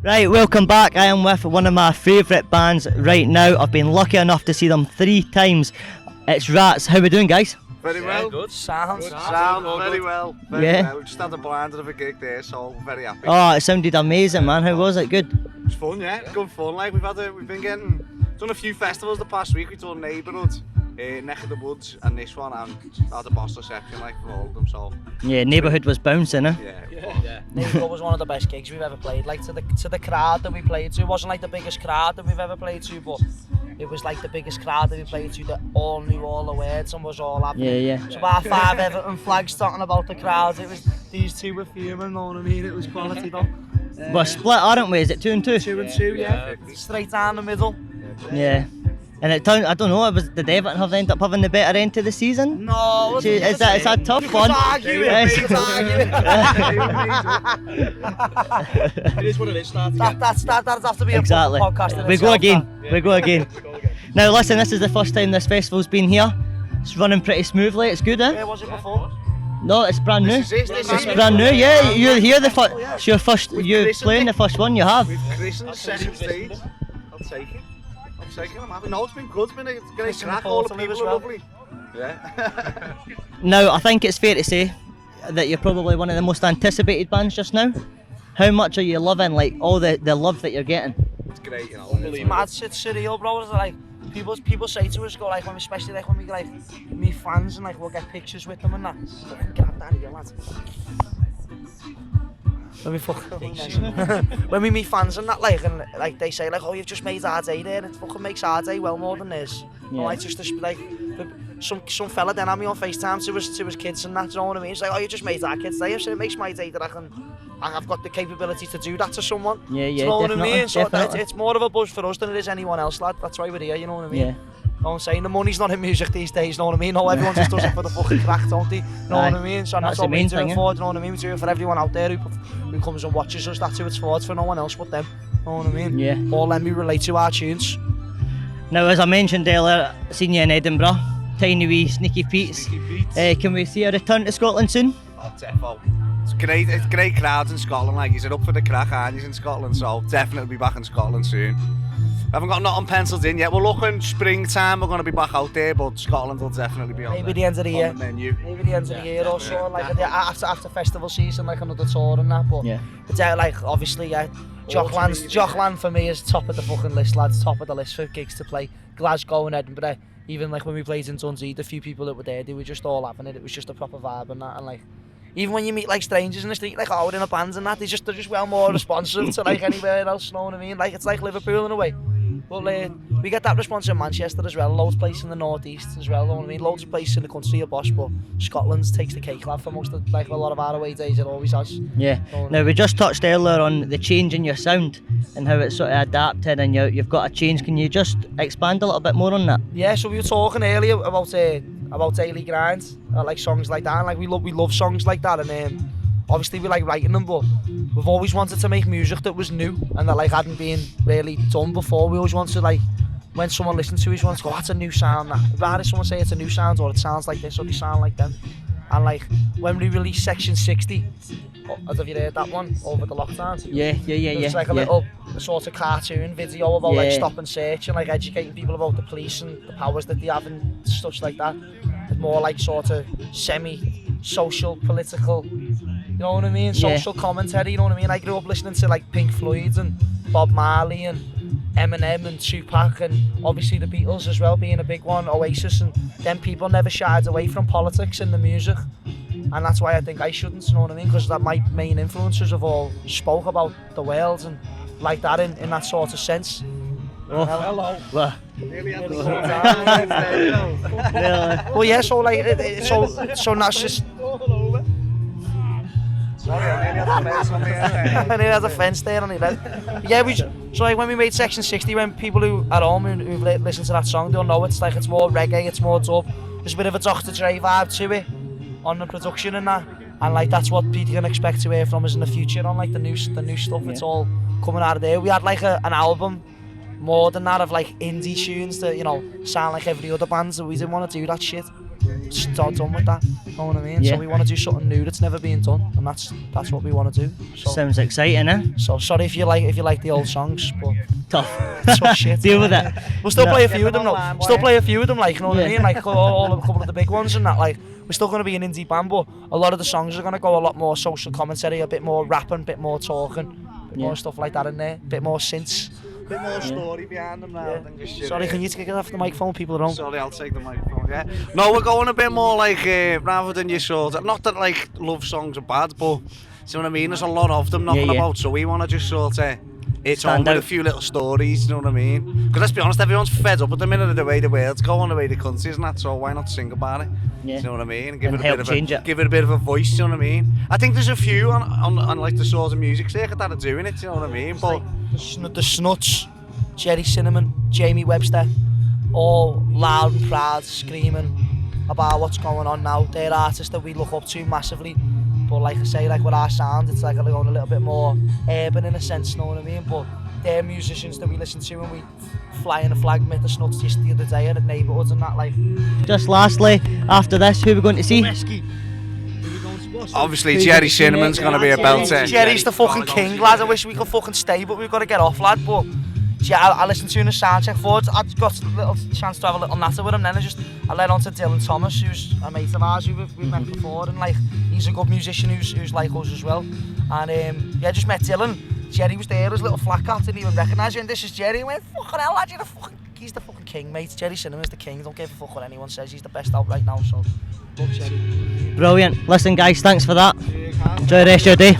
Right, welcome back. I am with one of my favourite bands right now. I've been lucky enough to see them 3 times. It's Rats. How we doing, guys? Very well. Good. Sound very well. Yeah. We just had a blinder of a gig there, so very happy. Oh, it sounded amazing, man. How was it? Good? It was fun, yeah. Good fun. Like we've been done a few festivals the past week. We done Neighbourhood, Neck of the Woods, and this one, and had a boss reception like for all of them. So Yeah, Neighbourhood was bouncing, eh? Yeah. Neighbourhood was one of the best gigs we've ever played. Like to the crowd that we played to, it wasn't like the biggest crowd that we've ever played to, but it was like the biggest crowd that we played to that all knew all the words and was all happy. Yeah. So about 5 Everton flags talking about the crowds. It was these 2 were fuming, know what I mean? It was quality though. We're split, aren't we? Is it 2 and 2? 2 and 2, yeah. Straight down the middle. Yeah. And it turned, I don't know, did Everton end up having the better end to the season? No, Is that a tough one? Yes. It is what it is. That'd have to be Exactly. a podcast in We itself, go again. Now listen, this is the first time this festival's been here. It's running pretty smoothly. It's good, eh? Where was it before? No, it's brand new. This is It's brand new, yeah. You're here it's your first. You're playing the first one you have. We've christened second stage. I'll take it. I'm happy. No, it's been good. It's been a great crack. All the people are lovely. Yeah. Now I think it's fair to say that you're probably one of the most anticipated bands just now. How much are you loving, like all the love that you're getting? It's great, you know. It's mad, it's surreal, bro. It's like people say to us, go like especially like when we like meet fans and like we'll get pictures with them and that. Fucking grab that here, lads. When we meet fans and that, like they say like, oh, you've just made our day there. It fucking makes our day well more than this. Yeah. Like just like some fella then had me on FaceTime to his kids and that. You know what I mean? It's like, oh, you just made our kids' day. So it makes my day that I've got the capability to do that to someone. Yeah, you know what I mean? So definitely. it's more of a buzz for us than it is anyone else, lad. That's why we're here. You know what I mean? Yeah. You know what I'm saying? The money's not in music these days, you know what I mean? No, everyone just does it for the fucking crack, don't they? You know what I mean? So that's what we do it for, you know what I mean? We do it for everyone out there who comes and watches us. That's who it's for no one else but them. You know what I mean? Yeah. All them who relate to our tunes. Now, as I mentioned earlier, seen you in Edinburgh, Tiny Wee Sneaky Pete's. Can we see a return to Scotland soon? Oh, defo. It's great crowds in Scotland. Like, you're up for the crack, aren't you, in Scotland? So definitely be back in Scotland soon. I haven't got nothing penciled in yet. We're looking springtime. We're going to be back out there, but Scotland will definitely be on Maybe the end of the year. On the menu. Maybe the end of the year or so, like after festival season, like another tour and that. But Yeah. it's like obviously, Jockland for me is top of the fucking list, lads. Top of the list for gigs to play. Glasgow and Edinburgh. Even like when we played in Dundee, the few people that were there, they were just all having it. It was just a proper vibe and that. And like, even when you meet like strangers in the street, like we're in a band and that, they're just well more responsive to like anywhere else. You know what I mean? Like it's like Liverpool in a way. But we get that response in Manchester as well, loads of places in the northeast as well, you know what I mean? Loads of places in the country are boss, but Scotland takes the cake, lad, for most of, like a lot of our away days, it always has. Yeah. Now, we just touched earlier on the change in your sound and how it's sort of adapted and you've got a change. Can you just expand a little bit more on that? Yeah, so we were talking earlier about daily grind, like songs like that, and like we love songs like that, and obviously we like writing them, but we've always wanted to make music that was new and that like hadn't been really done before. We always wanted to, like, when someone listens to it, we want to go, that's a new sound. That rather someone say it's a new sound or it sounds like this or they sound like them. And like when we released Section 60, have you heard that one over the lockdown? Yeah. It's like a little sort of cartoon video about like stop and search and like educating people about the police and the powers that they have and stuff like that. It's more like sort of semi-social, political, you know what I mean? Social commentary, you know what I mean? I grew up listening to like Pink Floyd and Bob Marley and Eminem and Tupac and obviously the Beatles as well being a big one, Oasis, and then people never shied away from politics in the music. And that's why I think I shouldn't, you know what I mean? Because that my main influences have all spoke about the world and like that in that sort of sense. Oh, hello. Well, Nearly had the full time. Well, yeah, so like, so that's just. Sorry, I nearly had the fence on me. I nearly had a fence there on it. Yeah, so like when we made Section 60, when people who at home who've listened to that song, they'll know it's like it's more reggae, it's more dub. There's a bit of a Dr. Dre vibe to it on the production and that, and like that's what people can expect to hear from us in the future on like the new stuff. It's all coming out of there. We had like an album more than that of like indie tunes that, you know, sound like every other band, so we didn't want to do that shit. start done with that. You know what I mean? Yeah. So we want to do something new that's never been done, and that's what we want to do. So, Sounds exciting, eh? so sorry if you like the old songs, but Tough. shit. Deal with it. We'll still No. play a few of them though. Still play a few of them, like, you know what I Yeah. mean? Like a couple of the big ones and that. Like, we're still going to be an indie band, but a lot of the songs are going to go a lot more social commentary, a bit more rapping, a bit more talking, a bit more stuff like that in there, a bit more synths. Bit more story behind them now than just Sorry, can you take it off the microphone? People are on. Sorry, I'll take the microphone, yeah. No, we're going a bit more like, rather than your sort of, not that like love songs are bad, but, see what I mean? There's a lot of them knocking Yeah. about, so we want to just sort of, it's on Stand with out. a few little stories, you know what I mean? Because let's be honest, everyone's fed up at the minute of the way the world's going, the way the country's and that, so why not sing about it? Yeah. You know what I mean? And help change it. Give it a bit of a voice, you know what I mean? I think there's a few on like the sort of music circuit that are doing it, you know what I mean? But The Snuts, Jerry Cinnamon, Jamie Webster, all loud and proud, screaming about what's going on now. They're artists that we look up to massively. But like I say, like with our sound, it's like going a little bit more urban in a sense, you know what I mean? But they're musicians that we listen to when we fly in a flag, met the Snuts just the other day at the neighbourhoods and that, like. Just lastly, after this, who are we going to see? obviously Jerry Cinnamon's going to be a belter. Jerry's the fucking king, lad. I wish we could fucking stay, but we've got to get off, lad. But yeah, I listened to him in a sound check forward. I got a little chance to have a little natter with him. Then I led on to Dylan Thomas, who's a mate of ours who we've met before, and like he's a good musician who's like us as well. And yeah, just met Dylan. Jerry was there, his little flat cap, didn't even recognise him. This is Jerry. He went, fucking hell, lad, he's the fucking king, mate. Jerry Cinnamon's the king. Don't give a fuck what anyone says. He's the best out right now. So love Jerry. Brilliant. Listen, guys, thanks for that. Enjoy the rest of your day.